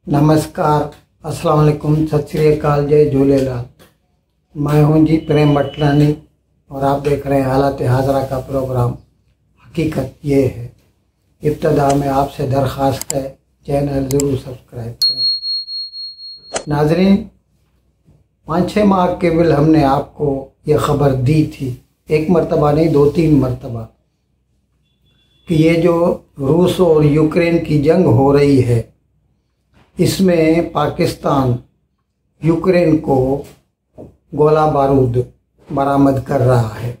नमस्कार, अस्सलाम वालेकुम, सत श्री अकाल, जय झूलेलाल। मैं हूं जी प्रेम मटलानी और आप देख रहे हैं हालत हाजरा का प्रोग्राम। हकीकत ये है। इब्तदा में आपसे दरख्वास्त है, चैनल ज़रूर सब्सक्राइब करें। नाजरीन, 5-6 माह केवल हमने आपको ये ख़बर दी थी, एक मरतबा नहीं 2-3 मरतबा, कि ये जो रूस और यूक्रेन की जंग हो रही है, इसमें पाकिस्तान यूक्रेन को गोला बारूद बरामद कर रहा है।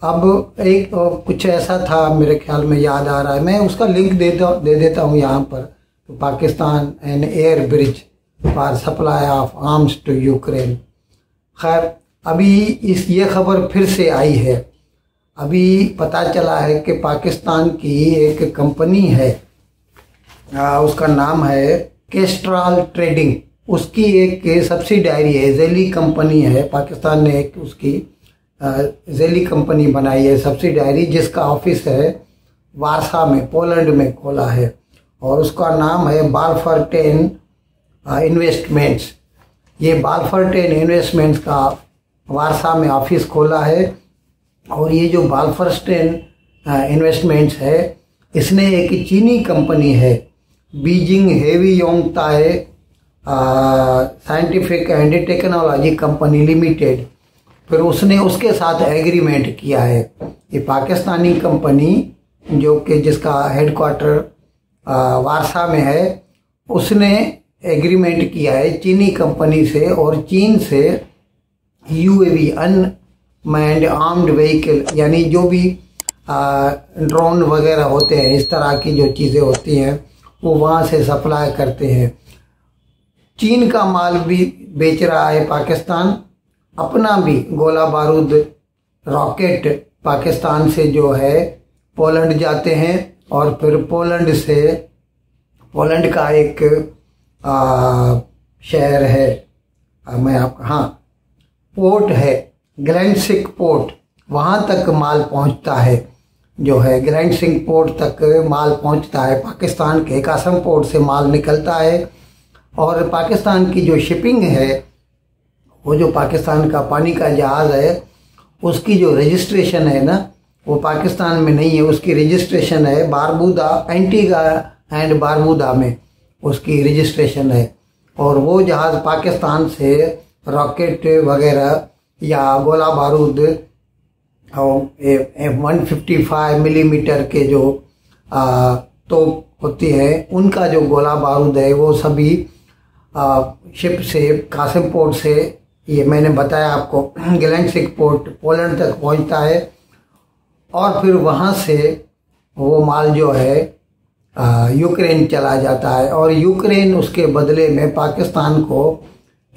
अब एक कुछ ऐसा था, मेरे ख्याल में याद आ रहा है, मैं उसका लिंक दे देता हूँ यहाँ पर। तो Pakistan an air bridge for supply of arms to Ukraine. खैर, अभी ये खबर फिर से आई है। अभी पता चला है कि पाकिस्तान की एक कंपनी है, उसका नाम है केस्ट्रॉल ट्रेडिंग, उसकी एक सब्सिडायरी है, जेली कंपनी है। पाकिस्तान ने एक उसकी जेली कंपनी बनाई है, सब्सिडायरी, जिसका ऑफिस है वारसा में, पोलैंड में खोला है, और उसका नाम है बालफरटेन इन्वेस्टमेंट्स। ये बालफरटेन इन्वेस्टमेंट्स का वारसा में ऑफिस खोला है। और ये जो बालफरटेन इन्वेस्टमेंट्स है, इसने एक चीनी कंपनी है, Beijing heavy Yongtai scientific and technology company limited, फिर उसने उसके साथ एग्रीमेंट किया है। ये पाकिस्तानी कंपनी जो कि जिसका हेडक्वार्टर वारसा में है, उसने एग्रीमेंट किया है चीनी कंपनी से, और चीन से यूएवी अनमैन्ड आर्म्ड व्हीकल, यानी जो भी ड्रोन वगैरह होते हैं, इस तरह की जो चीज़ें होती हैं, वो वहाँ से सप्लाई करते हैं। चीन का माल भी बेच रहा है पाकिस्तान, अपना भी गोला बारूद रॉकेट पाकिस्तान से जो है पोलैंड जाते हैं, और फिर पोलैंड से, पोलैंड का एक शहर है, पोर्ट है ग्लेनसिक पोर्ट, वहाँ तक माल पहुँचता है, जो है ग्लेनसिक पोर्ट तक माल पहुँचता है। पाकिस्तान के कासम पोर्ट से माल निकलता है, और पाकिस्तान की जो शिपिंग है, वो जो पाकिस्तान का पानी का जहाज़ है, उसकी जो रजिस्ट्रेशन है ना, वो पाकिस्तान में नहीं है, उसकी रजिस्ट्रेशन है बारबूदा, एंटीगा एंड बारबूदा में उसकी रजिस्ट्रेशन है। और वो जहाज़ पाकिस्तान से रॉकेट वगैरह या गोला बारूद और 155 मिलीमीटर के जो तोप होती है, उनका जो गोला बारूद है, वो सभी शिप से, कासिम पोर्ट से, ये मैंने बताया आपको, ग्लेनसिक पोर्ट पोलैंड तक पहुंचता है, और फिर वहां से वो माल जो है यूक्रेन चला जाता है। और यूक्रेन उसके बदले में पाकिस्तान को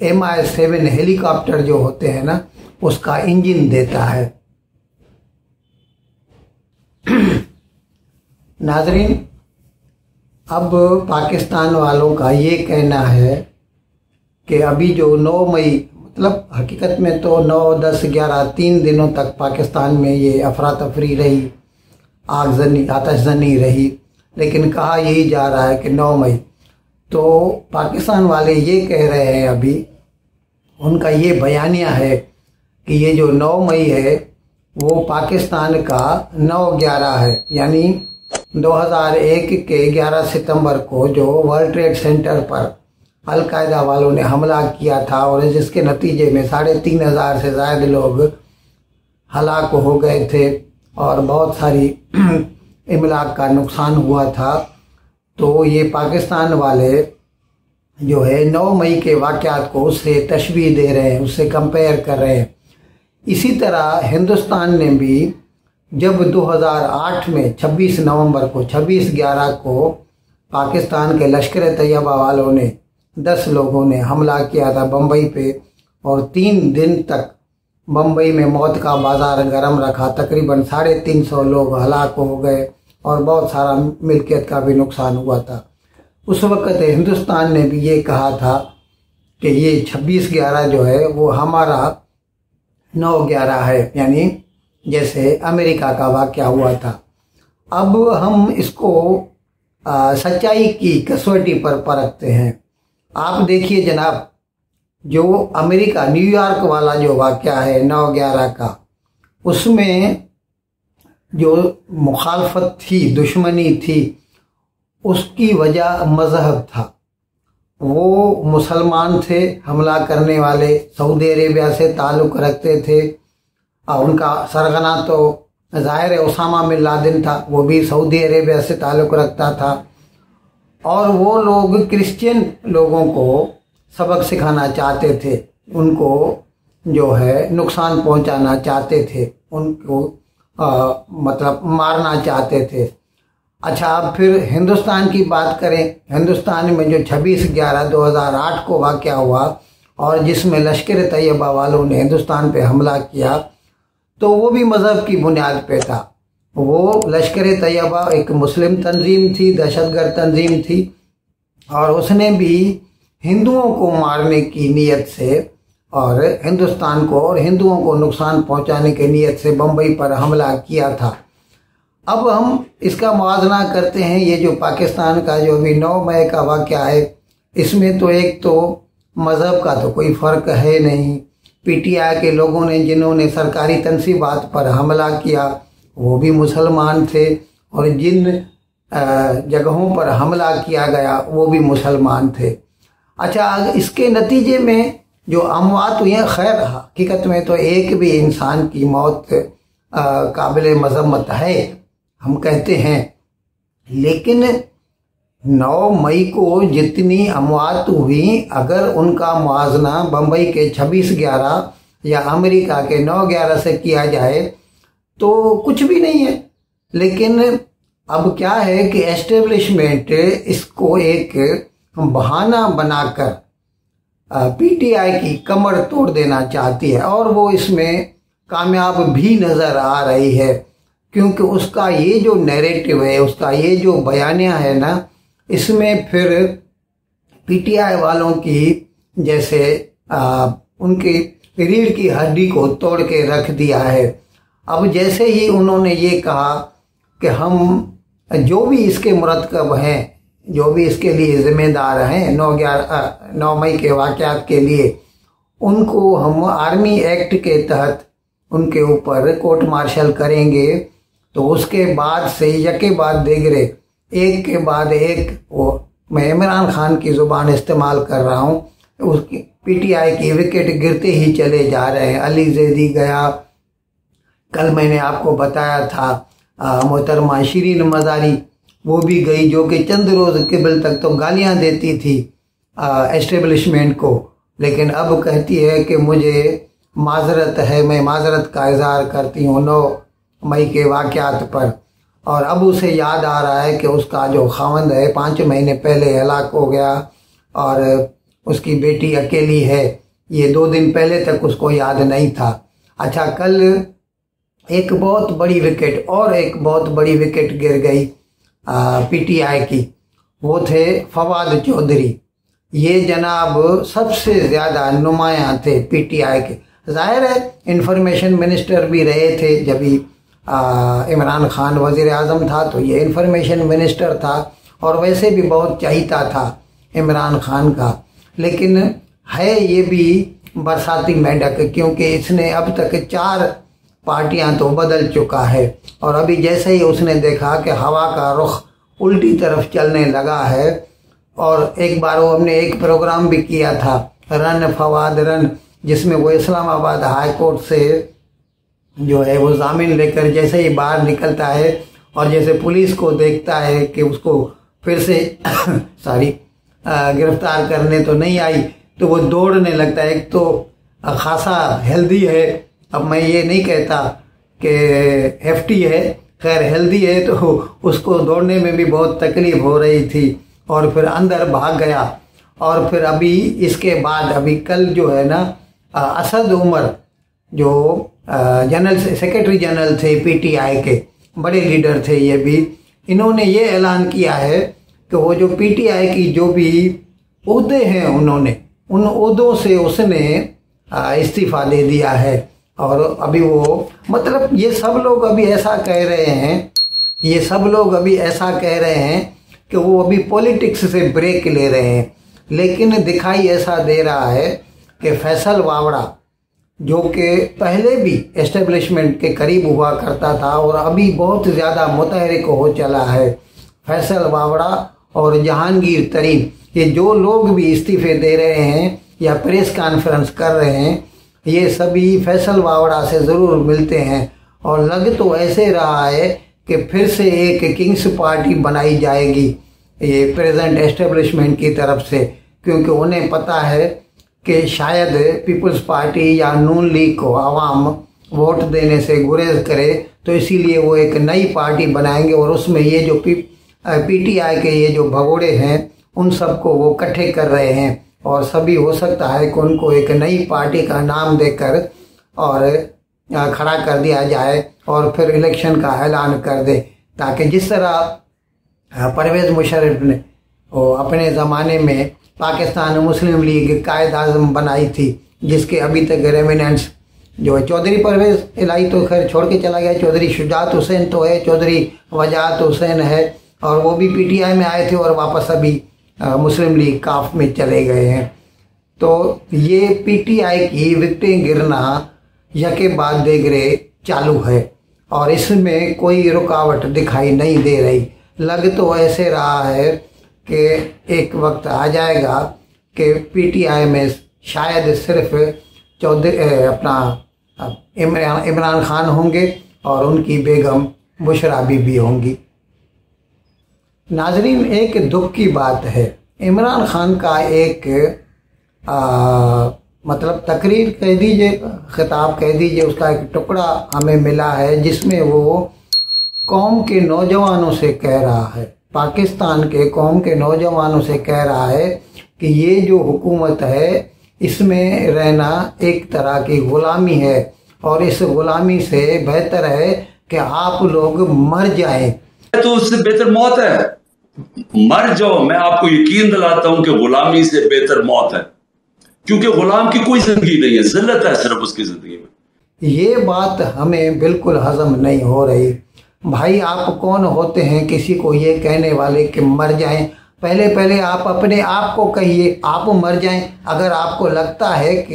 Mi-7 हेलीकॉप्टर जो होते हैं ना, उसका इंजन देता है। नाजरीन, अब पाकिस्तान वालों का ये कहना है कि अभी जो 9 मई, मतलब हकीकत में तो 9, 10, 11, 3 दिनों तक पाकिस्तान में ये अफरा तफरी रही, आगजनी, आतशजनी रही, लेकिन कहा यही जा रहा है कि 9 मई। तो पाकिस्तान वाले ये कह रहे हैं, अभी उनका ये बयानिया है कि ये जो 9 मई है, वो पाकिस्तान का 9/11 है, यानी 2001 के 11 सितंबर को जो वर्ल्ड ट्रेड सेंटर पर अलकायदा वालों ने हमला किया था, और जिसके नतीजे में 3,500 से ज़्यादा लोग हलाक हो गए थे, और बहुत सारी इमलाक का नुकसान हुआ था। तो ये पाकिस्तान वाले जो है 9 मई के वाक़यात को उससे तशबीह दे रहे हैं, उससे कंपेयर कर रहे हैं। इसी तरह हिंदुस्तान ने भी जब 2008 में 26 नवंबर को, 26/11 को पाकिस्तान के लश्कर तैयबा वालों ने, 10 लोगों ने हमला किया था बम्बई पे, और 3 दिन तक बम्बई में मौत का बाजार गर्म रखा, तकरीबन 350 लोग हलाक हो गए, और बहुत सारा मिल्कियत का भी नुकसान हुआ था। उस वक़्त हिंदुस्तान ने भी ये कहा था कि ये 26/11 जो है वो हमारा 9/11 है, यानी जैसे अमेरिका का वाक़या हुआ था। अब हम इसको सच्चाई की कसौटी पर परखते हैं। आप देखिए जनाब, जो अमेरिका न्यूयॉर्क वाला जो वाक़या है 9/11 का, उसमें जो मुखालफत थी, दुश्मनी थी, उसकी वजह मज़हब था। वो मुसलमान थे, हमला करने वाले सऊदी अरेबिया से ताल्लुक़ रखते थे। उनका सरगना तो ज़ाहिर है उसामा बिन लादेन था, वो भी सऊदी अरेबिया से ताल्लुक़ रखता था। और वो लोग क्रिश्चियन लोगों को सबक सिखाना चाहते थे, उनको जो है नुकसान पहुंचाना चाहते थे, उनको मतलब मारना चाहते थे। अच्छा, अब फिर हिंदुस्तान की बात करें। हिंदुस्तान में जो 26/11/2008 को वाक़या हुआ और जिसमें लश्कर तैयबा वालों ने हिंदुस्तान पे हमला किया, तो वो भी मज़हब की बुनियाद पे था। वो लश्कर तैयबा एक मुस्लिम तंजीम थी, दहशतगर्द तंजीम थी, और उसने भी हिंदुओं को मारने की नीयत से और हिंदुस्तान को और हिंदुओं को नुकसान पहुंचाने की नीयत से बम्बई पर हमला किया था। अब हम इसका मुआवजा करते हैं। ये जो पाकिस्तान का जो अभी 9 मई का वाक़या है, इसमें तो एक तो मज़हब का तो कोई फ़र्क है नहीं। पीटीआई के लोगों ने जिन्होंने सरकारी तनसीबात पर हमला किया वो भी मुसलमान थे, और जिन जगहों पर हमला किया गया वो भी मुसलमान थे। अच्छा, इसके नतीजे में जो अमवात हुई हैं, खैर हकीकत में तो एक भी इंसान की मौत काबिल मजम्मत है, हम कहते हैं, लेकिन 9 मई को जितनी अमवात हुई, अगर उनका मुआवजा बम्बई के 26/11 या अमेरिका के 9/11 से किया जाए तो कुछ भी नहीं है। लेकिन अब क्या है कि एस्टेब्लिशमेंट इसको एक बहाना बनाकर पीटीआई की कमर तोड़ देना चाहती है, और वो इसमें कामयाब भी नज़र आ रही है, क्योंकि उसका ये जो नैरेटिव है, उसका ये जो बयानिया है ना, इसमें फिर पीटीआई वालों की जैसे उनकी रीढ़ की हड्डी को तोड़ के रख दिया है। अब जैसे ही उन्होंने ये कहा कि हम जो भी इसके मुरतकब हैं, जो भी इसके लिए जिम्मेदार हैं 9 मई के वाक़यात के लिए, उनको हम आर्मी एक्ट के तहत उनके ऊपर कोर्ट मार्शल करेंगे, तो उसके बाद से यके बाद देगरे, एक के बाद एक, वो मैं इमरान खान की ज़ुबान इस्तेमाल कर रहा हूँ, उसकी पीटीआई की विकेट गिरते ही चले जा रहे हैं। अली जैदी गया, कल मैंने आपको बताया था मोहतरमा शिरीन मज़ारी, वो भी गई, जो कि चंद रोज़ कबल तक तो गालियां देती थी एस्टेब्लिशमेंट को, लेकिन अब कहती है कि मुझे माजरत है, मैं माजरत का इज़हार करती हूँ 9 मई के वाक़यात पर। और अब उसे याद आ रहा है कि उसका जो खावंद है 5 महीने पहले हलाक हो गया और उसकी बेटी अकेली है, ये 2 दिन पहले तक उसको याद नहीं था। अच्छा, कल एक बहुत बड़ी विकेट और एक बहुत बड़ी विकेट गिर गई पीटीआई की, वो थे फवाद चौधरी। ये जनाब सबसे ज़्यादा नुमायां थे पीटीआई के। जाहिर है इंफॉर्मेशन मिनिस्टर भी रहे थे, जब इमरान खान वज़ीर आज़म था तो ये इंफॉर्मेशन मिनिस्टर था, और वैसे भी बहुत चाहता था इमरान खान का। लेकिन है ये भी बरसाती मेंढक, क्योंकि इसने अब तक 4 पार्टियां तो बदल चुका है, और अभी जैसे ही उसने देखा कि हवा का रुख उल्टी तरफ चलने लगा है, और एक बार वो हमने एक प्रोग्राम भी किया था, रन फवाद रन, जिसमें वो इस्लामाबाद हाई कोर्ट से जो है वो जामीन लेकर जैसे ही बाहर निकलता है और जैसे पुलिस को देखता है कि उसको फिर से गिरफ्तार करने तो नहीं आई, तो वो दौड़ने लगता है। एक तो खासा हेल्दी है, अब मैं ये नहीं कहता कि हेफ्टी है, खैर हेल्दी है, तो उसको दौड़ने में भी बहुत तकलीफ हो रही थी, और फिर अंदर भाग गया। और फिर अभी इसके बाद अभी कल जो है ना, असद उमर जो जनरल सेक्रेटरी जनरल थे पीटीआई के, बड़े लीडर थे ये भी, इन्होंने ये ऐलान किया है कि वो जो पीटीआई की जो भी ओहदे हैं उन्होंने उन ओहदों से उसने इस्तीफा दे दिया है। और अभी वो ये सब लोग अभी ऐसा कह रहे हैं, ये सब लोग अभी ऐसा कह रहे हैं कि वो अभी पॉलिटिक्स से ब्रेक ले रहे हैं, लेकिन दिखाई ऐसा दे रहा है कि फैसल वावड़ा जो कि पहले भी एस्टेब्लिशमेंट के करीब हुआ करता था और अभी बहुत ज़्यादा मुतहरिक हो चला है, फैसल वावड़ा और जहांगीर तरीन, ये जो लोग भी इस्तीफे दे रहे हैं या प्रेस कॉन्फ्रेंस कर रहे हैं, ये सभी फैसल वावड़ा से ज़रूर मिलते हैं। और लग तो ऐसे रहा है कि फिर से एक किंग्स पार्टी बनाई जाएगी ये प्रेजेंट एस्टेब्लिशमेंट की तरफ से, क्योंकि उन्हें पता है कि शायद पीपल्स पार्टी या नून लीग को आवाम वोट देने से गुरेज करे, तो इसीलिए वो एक नई पार्टी बनाएंगे और उसमें ये जो पीटीआई के ये जो भगोड़े हैं उन सबको वो इकट्ठे कर रहे हैं। और सभी हो सकता है कि उनको एक नई पार्टी का नाम देकर और खड़ा कर दिया जाए और फिर इलेक्शन का ऐलान कर दे, ताकि जिस तरह परवेज़ मुशर्रफ ने अपने ज़माने में पाकिस्तान मुस्लिम लीग कायद आज़म बनाई थी, जिसके अभी तक रेमिनेंट्स जो है चौधरी परवेज़ इलाही तो खैर छोड़ के चला गया, चौधरी शुजात हुसैन तो है, चौधरी वजाहत हुसैन है, और वो भी पीटीआई में आए थे और वापस अभी मुस्लिम लीग काफ में चले गए हैं। तो ये पीटीआई की विकटें गिरना यके बाद देगरे चालू है और इसमें कोई रुकावट दिखाई नहीं दे रही। लग तो ऐसे रहा है कि एक वक्त आ जाएगा कि पीटीआई में शायद सिर्फ इमरान खान होंगे और उनकी बेगम बुशरा बीबी होंगी। नाजरीन, एक दुख की बात है, इमरान खान का एक मतलब तकरीर कह दीजिए, खिताब कह दीजिए, उसका एक टुकड़ा हमें मिला है जिसमें वो कौम के नौजवानों से कह रहा है, पाकिस्तान के कौम के नौजवानों से कह रहा है कि ये जो हुकूमत है इसमें रहना एक तरह की गुलामी है और इस गुलामी से बेहतर है कि आप लोग मर जाएं। तो उससे बेहतर मौत है, मर जाओ। मैं आपको यकीन दिलाता हूं कि गुलामी से बेहतर मौत है, क्योंकि गुलाम की कोई जिंदगी नहीं है, जिल्लत है सिर्फ उसकी जिंदगी में। ये बात हमें बिल्कुल हजम नहीं हो रही। भाई, आप कौन होते हैं किसी को ये कहने वाले कि मर जाएं? पहले आप अपने आप को कहिए आप मर जाएं। अगर आपको लगता है कि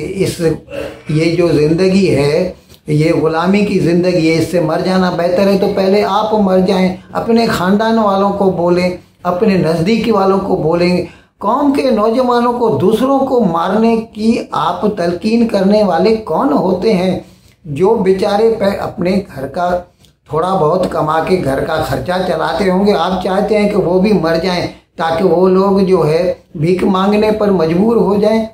ये जो जिंदगी है ये गुलामी की जिंदगी है, इससे मर जाना बेहतर है, तो पहले आप मर जाएं। अपने खानदान वालों को बोलें, अपने नज़दीकी वालों को बोलें। कौम के नौजवानों को दूसरों को मारने की आप तलकीन करने वाले कौन होते हैं? जो बेचारे अपने घर का थोड़ा बहुत कमा के घर का खर्चा चलाते होंगे, आप चाहते हैं कि वो भी मर जाएं ताकि वो लोग जो है भीख मांगने पर मजबूर हो जाएं?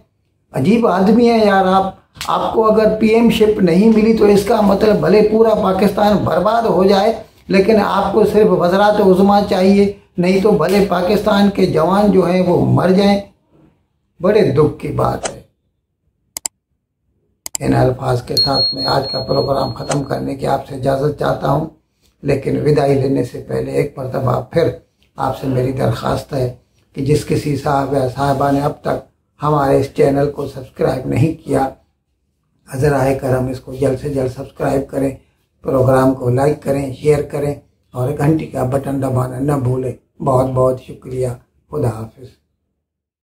अजीब आदमी है यार आप। आपको अगर पीएमशिप नहीं मिली तो इसका मतलब भले पूरा पाकिस्तान बर्बाद हो जाए, लेकिन आपको सिर्फ वज़रात उज़्मा चाहिए, नहीं तो भले पाकिस्तान के जवान जो हैं वो मर जाएं। बड़े दुख की बात है। इन अल्फाज के साथ मैं आज का प्रोग्राम ख़त्म करने की आपसे इजाज़त चाहता हूँ, लेकिन विदाई लेने से पहले एक मरतबा फिर आपसे मेरी दरख्वास्त है कि जिस किसी साहब या साहबा ने अब तक हमारे इस चैनल को सब्सक्राइब नहीं किया, ज़रा करम इसको जल्द से जल्द सब्सक्राइब करें, प्रोग्राम को लाइक करें, शेयर करें और घंटी का बटन दबाना न भूलें। बहुत बहुत शुक्रिया। खुदा हाफिज़।